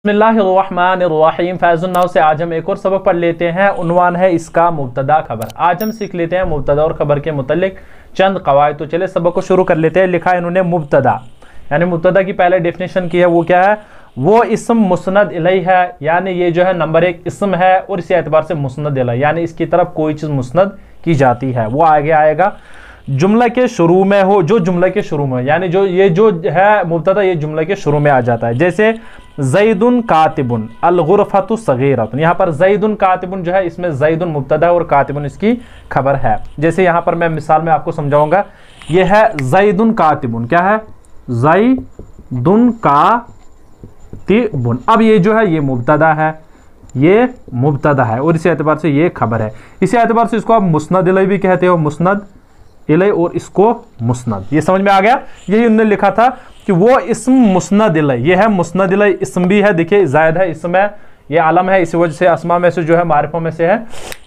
बिस्मिल्लाहिर्रहमानिर्रहीम। फैज़ुन नाउ से आज हम एक और सबक पढ़ लेते हैं। उन्वान है इसका मुब्तदा खबर। आज हम सीख लेते हैं मुब्तदा और खबर के मुतल्लिक चंद कवायद। तो चले सबक को शुरू कर लेते हैं। लिखा है इन्होंने मुब्तदा, यानी मुब्तदा की पहले डेफिनेशन की है, वो क्या है? वो इस्म मुस्नद इलैहि है, यानी ये जो है नंबर एक इस्म है और इसी एतबार से मुस्नद इलैहि, यानी इसकी तरफ कोई चीज़ मुस्नद की जाती है। वो आगे आएगा जुमला के शुरू में हो, जो जुमला के शुरू में, यानी जो ये जो है मुब्तदा ये जुमला के शुरू में आ जाता है। जैसे ज़ैदुन कातिबुन अल गुरफतु सगीरतुन, यहाँ पर ज़ैदुन कातिबुन जो है इसमें ज़ैदुन मुब्तदा और कातिबुन इसकी खबर है। जैसे यहाँ पर मैं मिसाल में आपको समझाऊंगा। ये है ज़ैदुन कातिबुन, क्या है? ज़ैदुन कातिबुन। अब ये जो है ये मुब्तदा है, ये मुब्तदा है और इसी एतबार से ये खबर है। इसी एतबार से इसको आप मुस्नद इलैहि भी कहते हो, मुस्नद इलैहि, और इसको मुस्नद। ये समझ में आ गया? यही उन्होंने लिखा था कि वो इस्म मुस्नद इलैहि, ये है मुस्नद इलैहि, इस्म भी है, देखिए जायद है, इस्म है, ये आलम है, इसी वजह से अस्मा में से जो है मारिफा में से है।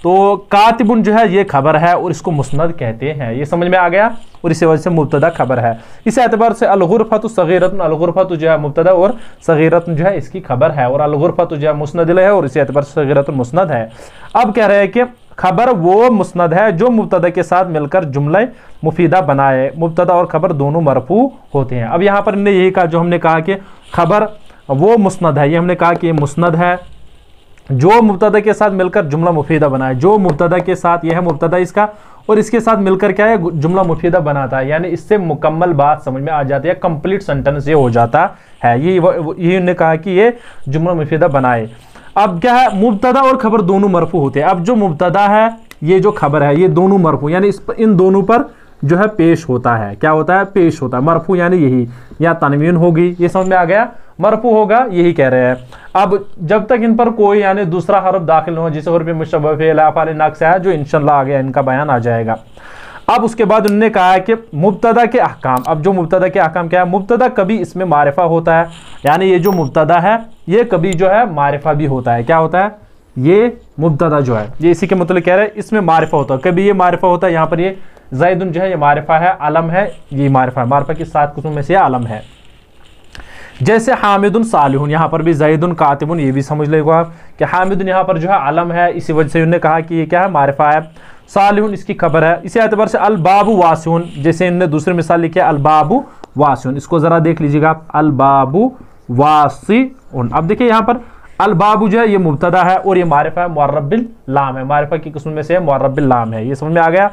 तो कातिबुन जो है ये खबर है और इसको मुस्नद कहते हैं। ये समझ में आ गया? और इसी वजह से मुब्तदा खबर है। इस एतबार से अल गुरफतु सगीरतुन, अल गुरफतु जो है मुब्तदा और सगीरतुन जो है इसकी खबर है, और अल गुरफतु जो है मुस्नद इलैहि है और इसी एतबार से सगीरतुन मुस्नद है। अब कह रहे हैं कि खबर वो मुस्नद है जो मुब्तदा के साथ मिलकर जुमला मुफीदा बनाए। मुब्तदा और खबर दोनों मरफू होते हैं। अब यहाँ पर हमने यही कहा, जो हमने कहा कि खबर वो मुस्नद है, ये हमने कहा कि ये मुस्नद है जो मुब्तदा के साथ मिलकर जुमला मुफीदा बनाए। जो मुब्तदा के साथ, ये है मुब्तदा इसका, और इसके साथ मिलकर क्या है? जुमला मुफीदा बनाता है, यानी इससे मुकम्मल बात समझ में आ जाती है, कंप्लीट सेंटेंस ये हो जाता है। ये उन्होंने कहा कि ये जुमला मुफीदा बनाए। अब क्या है? मुब्तदा और खबर दोनों मरफू होते हैं। अब जो मुब्तदा है, ये जो खबर है, ये दोनों मरफू, यानी इन दोनों पर जो है पेश होता है। क्या होता है? पेश होता है। मरफू यानी यही, या तनवीन होगी, ये समझ में आ गया? मरफू होगा, यही कह रहे हैं। अब जब तक इन पर कोई यानी दूसरा हरफ दाखिल न हो, जिसे हरफ मुशब्बह फ़िल अफ़आल नाक़िसा है, जो इंशाअल्लाह आगे इनका बयान आ जाएगा। अब उसके बाद उन्होंने कहा है कि मुब्तदा के अहकाम। अब जो मुब्तदा के अहकाम क्या है? मुब्तदा कभी इसमें मारिफा होता है, यानी ये जो मुब्तदा है ये कभी जो है मारिफा भी होता है। क्या होता है? ये मुब्तदा जो है ये इसी के मतलब कह रहे हैं, इसमें मारिफा होता है, कभी ये मारिफा होता है। यहाँ पर ये ज़ैदुन जो है ये मारिफा है, आलम है, ये मारिफा है, मारिफा की 7 किस्मों में से आलम है। जैसे हामिदुन सालिहुन, यहाँ पर भी ज़ैदुन कातिबुन, ये भी समझ लेगा आप कि हामिदुन यहाँ पर जो है आलम है, इसी वजह से उन्होंने कहा कि ये क्या है? मारिफा है। सालिहुन इसकी खबर है। इसी एतबार से अल बाबु वासिउन, जैसे इन्होंने दूसरी मिसाल लिखी है अल बाबु वासिउन, इसको जरा देख लीजिएगा आप, अल बाबु वासिउन। अब देखिए यहाँ पर अल बाबु जो है ये मुब्तदा है और ये मारिफा है, मुअर्रब बिल लाम है, मारिफा की किस्म में से मुअर्रब बिल लाम है। ये समझ में आ गया?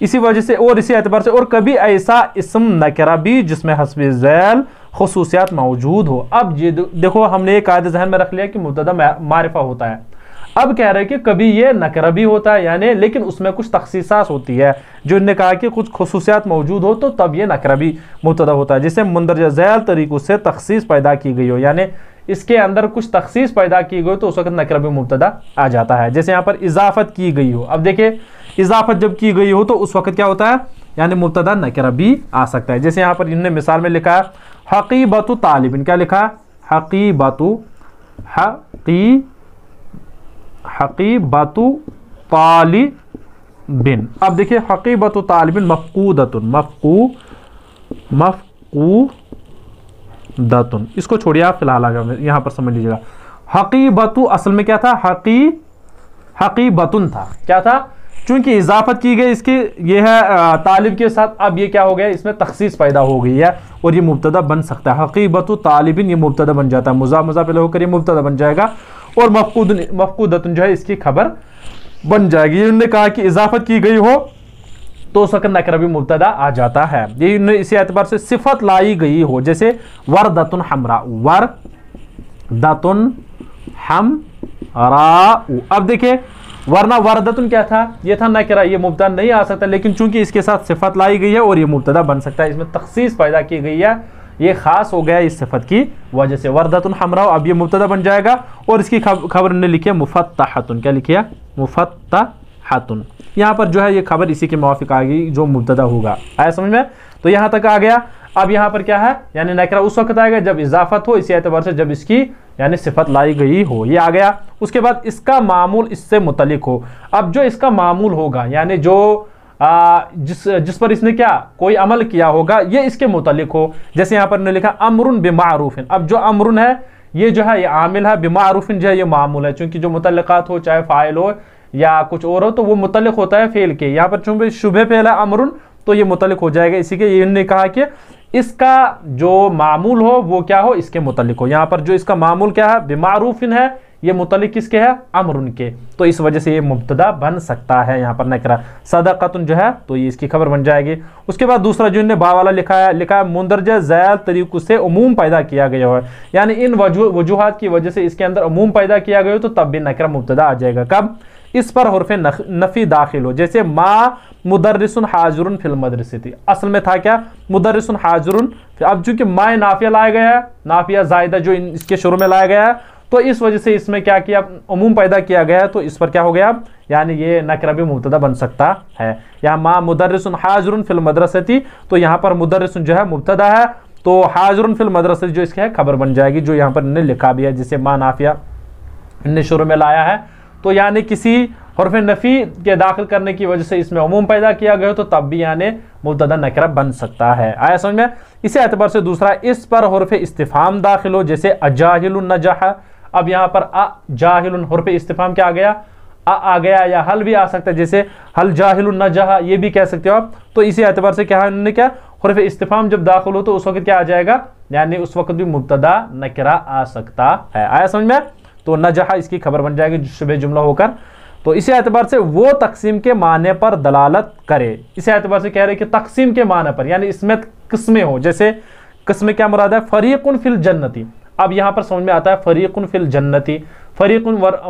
इसी वजह से और इसी एतबार से, और कभी ऐसा इस्म नकरा भी जिसमें हस्ब ज़ैल खुसूसियात मौजूद हो। अब ये देखो, हमने एक कायदा ज़हन में रख लिया कि मुब्तदा मारिफा होता है। अब कह रहे हैं कि कभी ये नकरा भी होता है, यानी लेकिन उसमें कुछ तखसीसात होती है, जो इन्होंने कहा कि कुछ खुसूसियात मौजूद हो तो तब ये नकरा भी मुब्तदा होता है। जैसे मुंदरजा ज़ैल तरीक़ों से तखसीस पैदा की गई हो, यानी इसके अंदर कुछ तखसीस पैदा की गई तो उस वक्त नकरा भी मुब्तदा आ जाता है। जैसे यहाँ पर इजाफत की गई हो, अब देखिए इजाफत जब की गई हो तो उस वक्त क्या होता है? यानी मुब्तदा नकरा भी आ सकता है। जैसे यहाँ पर इन्होंने मिसाल में लिखा है हकीबतु तालिबिन, क्या लिखा? हकीबतु तालिबिन। अब देखिए हकीबतु तालिबिन मफकूदतुन, मफकूदतुन, इसको छोड़िए आप फिलहाल आगे यहाँ पर समझ लीजिएगा। हकीबतु असल में क्या था? हकीबतुन था। क्या था? चूंकि इजाफत की गई इसकी, ये है तालिब के साथ, अब ये क्या हो गया? इसमें तखसीस पैदा हो गई है और ये मुब्तदा बन सकता है। हकीबतु तालिबिन ये मुब्तदा बन जाता है, मुज़ाफ़ मुज़ाफ़ इलैहि होकर ये मुब्तदा बन जाएगा, और मफकूदतुन जो है इसकी खबर बन जाएगी। ये उन्होंने कहा कि इजाफत की गई हो तो उस वक्त नकरा भी मुब्तदा आ जाता है। ये इसी एतबार से सिफत लाई गई हो, जैसे वरदतुन हमरा, वरदतुन हमरा। अब देखिए वरना वरदतुन क्या था? ये था नकरा, ये मुब्तदा नहीं आ सकता, लेकिन चूंकि इसके साथ सिफत लाई गई है और ये मुब्तदा बन सकता है, इसमें तखसीस पैदा की गई है, ये खास हो गया इस सिफत की वजह से। वरदतुन हमरा, अब ये मुब्तदा बन जाएगा और इसकी खबर ने लिखी है मुफत्तहतुन, क्या लिखी है? मुफत्तहतुन। यहाँ पर जो है ये खबर इसी के मुवाफिक आ गई जो मुब्तदा होगा। आया समझ में? तो यहाँ तक आ गया। अब यहाँ पर क्या है? यानी नकरा उस वक्त आएगा जब इजाफत हो, इसी एतबार से जब इसकी यानी सिफत लाई गई हो, ये आ गया। उसके बाद इसका मामूल इससे मुतलिक हो। अब जो इसका मामूल होगा, यानी जो जिस पर इसने क्या कोई अमल किया होगा, ये इसके मुतलिक हो। जैसे यहाँ पर ने लिखा अमरुन बिमारूफिन। अब जो अमरुन है یہ جو ہے یہ عامل ہے، بمعروفن جو ہے یہ معمول ہے، چونکہ جو متعلقات ہو چاہے فاعل ہو یا کچھ اور ہو تو وہ متعلق ہوتا ہے فعل کے، یہاں پر چونکہ شبہ فعل ہے امرن تو یہ متعلق ہو جائے گا، اسی کے یہ نے کہا کہ اس کا جو معمول ہو وہ کیا ہو، اس کے متعلق ہو، یہاں پر جو اس کا معمول کیا ہے بمعروفن ہے، یہ متعلق کس کے ہے امرن کے، تو اس وجہ سے یہ مبتدا بن سکتا ہے یہاں پر نکرہ، صدقۃ جو ہے تو یہ اس کی خبر بن جائے گی۔ اس کے بعد دوسرا جو انہوں نے با والا لکھا ہے مندرجہ ذیل طریقوں سے عموم پیدا کیا گیا ہے، یعنی ان وجوہات کی وجہ سے اس کے اندر عموم پیدا کیا گیا ہو تو تب بھی نکرہ مبتدا آ جائے گا، کب اس پر حرف نفی داخل ہو، جیسے ما مدرس حاضر فی المدرسۃ، اصل میں تھا کیا مدرس حاضر، اب چونکہ ما نافیہ لایا گیا ہے، نافیہ زائدہ جو اس کے شروع میں لایا گیا ہے تو اس وجہ سے اس میں کیا کیا عموم پیدا کیا گیا ہے، تو اس پر کیا ہو گیا یعنی یہ نکرہ بھی مبتدا بن سکتا ہے، یہاں ما مدرس حاضر فی المدرسۃ تو یہاں پر مدرس جو ہے مبتدا ہے تو حاضر فی المدرسۃ جو اس کی ہے خبر بن جائے گی، جو یہاں پر انہیں لکھا بھی ہے جسے ما نافیہ نے شروع میں لایا ہے، تو یعنی کسی حرف نفی کے داخل کرنے کی وجہ سے اس میں عموم پیدا کیا گیا تو تب بھی یعنی مبتدا نکرہ بن سکتا ہے، آیا سمجھ میں؟ اسی اعتبار سے دوسرا اس پر حرف استفہام داخل ہو، جیسے اجاہل نجح، اب یہاں پر جاہل حرف استفہام کیا آ گیا آ گیا، یا حل بھی آ سکتا ہے جیسے حل جاہل نجح یہ بھی کہہ سکتے ہو آپ، تو اسی اعتبار سے کیا ہے انہوں نے کیا حرف استفہام جب داخل ہو تو اس وقت کیا آ جائے گا یعنی اس وقت بھی مبتدا نکرہ آ سکتا ہے، آیا سمجھ میں؟ تو نجح اس کی خبر بن جائے گی شبہ جملہ ہو کر، تو اسی اعتبار سے وہ تقسیم کے معنی پر دلالت کرے، اسی اعتبار سے کہہ رہے کہ تقسیم کے معنی پر، یعنی اس میں قسمیں ہو، جیسے قسمیں کیا مراد ہے فریق فی الجنتی، اب یہاں پر سمجھ میں آتا ہے فریق فی الجنتی، فریق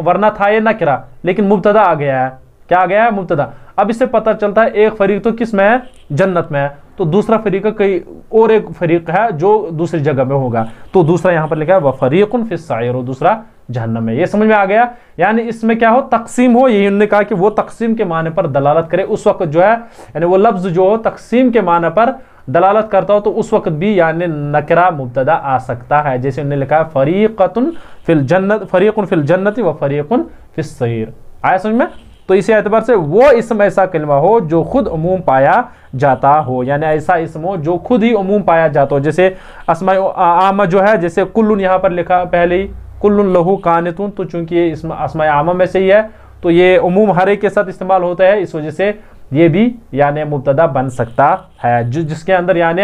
ورنہ تھا یہ نکرہ لیکن مبتدا آ گیا ہے، کیا آ گیا ہے مبتدا، اب اس سے پتہ چلتا ہے ایک فریق تو کس میں ہے جنت میں ہے، تو دوسرا فریق کئی اور ایک فریق ہے جو دوسری جگہ میں ہوگا، تو دوسرا یہاں پر لکھا ہے وفریق فی السعیر، دوسرا جہنم میں، یہ سمجھ میں آ گیا، یعنی اس میں کیا ہو تقسیم ہو، یہی انہوں نے کہا کہ وہ تقسیم کے معنی پر دلالت کرے، اس وقت جو ہے یعنی وہ لفظ جو ہو تقسیم کے معنی پر دلالت کرتا ہو تو اس وقت بھی یعنی نکرہ مبتدا آ سکتا ہے، جیسے انہوں نے لکھا ہے فریقۃ فی الجنت، فریق فی الجنت و فریق فی السعیر، آیا سمجھ میں؟ تو اسی اعتبار سے وہ اسم ایسا کلمہ ہو جو خود عموم پایا جاتا ہو، یعنی ایسا اسم ہو جو خود ہی عموم پایا جاتا ہو، جیسے اسماء عامہ جو ہے جیسے کل یہاں پر لکھا پہلے ہی کل لہو قانتون، تو چونکہ یہ اسم اسماء عامہ میں سے ہی ہے تو یہ عموم ہر ایک کے ساتھ استعمال ہوتا ہے، اس وجہ سے یہ بھی یعنی مبتدا بن سکتا ہے، جس کے اندر یعنی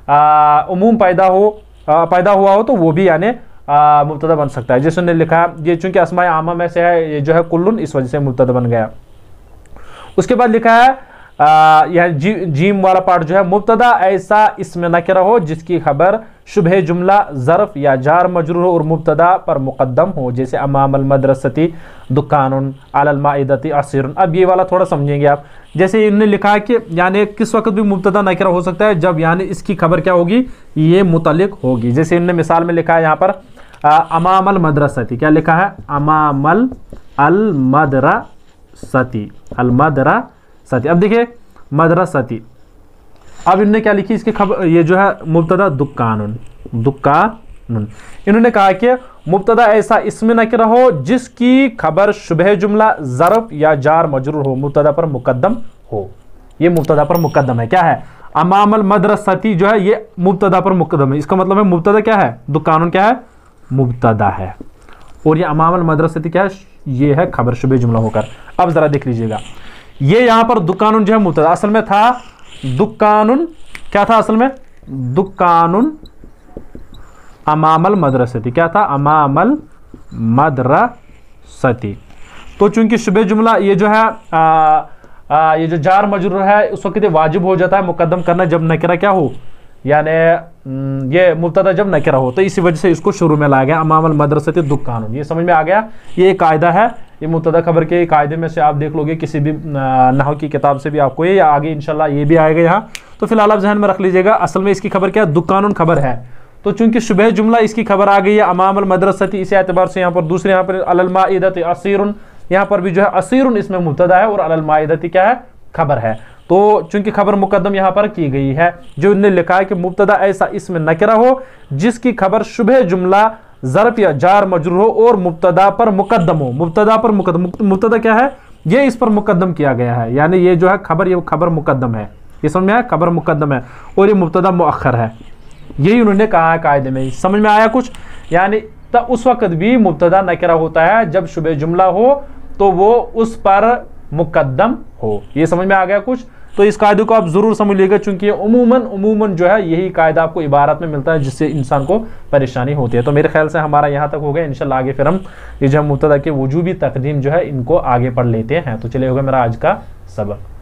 عموم پیدا ہوا ہو تو وہ بھی یعنی مبتدا بن سکتا ہے، جیسے انہوں نے لکھا یہ چونکہ اسماء عامہ میں سے ہے یہ جو ہے کلن، اس وجہ سے مبتدا بن گیا۔ اس کے بعد لکھا ہے یعنی جیم والا پارٹ جو ہے مبتدا ایسا اسم نکرہ ہو جس کی خبر شبہ جملہ ظرف یا جار مجرور ہو اور مبتدا پر مقدم ہو، جیسے امام المدرستی دکان علی المائدۃ عصیر، اب یہ والا تھوڑا سمجھیں گے آپ، جیسے انہوں نے لکھا کہ یعنی کس وقت بھی مبتدا نکرہ ہو سکتا ہے جب یعنی اس کی خبر کیا ہوگی یہ متعلق ہوگی، جیسے انہوں نے مثال میں لکھا ہے یہاں پر امام المدرستی، کیا لکھا ہے امام المدرستی، المدرستی، اب دیکھیں مدرستی، اب انہوں نے کیا لکھی اس کی خبر یہ جو ہے مبتدا دکانن، انہوں نے کہا کہ مبتدا ایسا اسم نکرہ ہو جس کی خبر شبہ جملہ ظرف یا جار مجرور ہو، مبتدا پر مقدم ہو، یہ مبتدا پر مقدم ہے، کیا ہے امام المدرستی جو ہے یہ مبتدا پر مقدم ہے، اس کا مطلب ہے مبتدا کیا ہے دکانن کیا ہے مبتدا ہے، اور یہ امام المدرستی کیا ہے یہ ہے خبر شبہ جملہ ہو کر، اب ذرا دیکھ لیجئے گا یہ یہاں پر دکانن جو ہے مبتدا، اصل میں تھا دکانن، کیا تھا اصل میں دکانن امام المدرستی، کیا تھا امام المدرستی، تو چونکہ شبہ جملہ یہ جو ہے یہ جو جار مجرور ہے اس وقت یہ واجب ہو جاتا ہے مقدم کرنا جب نکرہ کیا ہو یعنی یہ مبتدا جب نکرہ ہو، تو اسی وجہ سے اس کو شروع میں لایا گیا امام المدرستی دکانن، یہ سمجھ میں آ گیا، یہ ایک قاعدہ ہے، یہ مبتدا خبر کے قاعدے میں سے آپ دیکھ لو گے کسی بھی نحو کی کتاب سے بھی آپ کو یہ یا آگے انشاءاللہ یہ بھی آئے گا یہاں، تو فی الحال آپ ذہن میں رکھ لیجئے گا، اصل میں اس کی خبر کیا ہے دکانن خبر ہے، تو چونکہ شبہ جملہ اس کی خبر آ گئی ہے امام المدرستی، اسی اعتبار سے یہاں پر دوسرے یہاں پر علی المائدۃ عصیر، یہاں پر بھی جو ہے عصیر اس میں مبتدا ہے اور علی المائدۃ کیا ہے خبر ہے، تو چونکہ خبر مقدم یہاں پر کی گئی ہے، جو انہوں نے لکھا ہے کہ مبتدا ایسا اسم نکرہ ہو جس کی خبر شبہ جملہ ظرف یا جار مجرور ہو اور مبتدا پر مقدم ہو، مبتدا پر مقدم، مبتدا کیا ہے یہ اس پر مقدم کیا گیا ہے، یعنی یہ جو ہے خبر یہ خبر مقدم ہے، یہ سمجھ میں آیا خبر مقدم ہے اور یہ مبتدا مؤخر ہے، یہی انہوں نے کہا ہے قاعدے میں، سمجھ میں آیا کچھ، یعنی तो उस वक्त भी मुब्तदा नकरा होता है जब शुबह जुमला हो तो वो उस पर मुकद्दम हो। ये समझ में आ गया कुछ? तो इस कायदे को आप जरूर समझ लीजिएगा, चूंकि उमूमन जो है यही कायदा आपको इबारत में मिलता है जिससे इंसान को परेशानी होती है। तो मेरे ख्याल से हमारा यहाँ तक हो गया। इंशाल्लाह आगे फिर हम ये जो मुब्तदा के वजूबी तकदीम जो है इनको आगे पढ़ लेते हैं। तो चलिए होगा मेरा आज का सबक।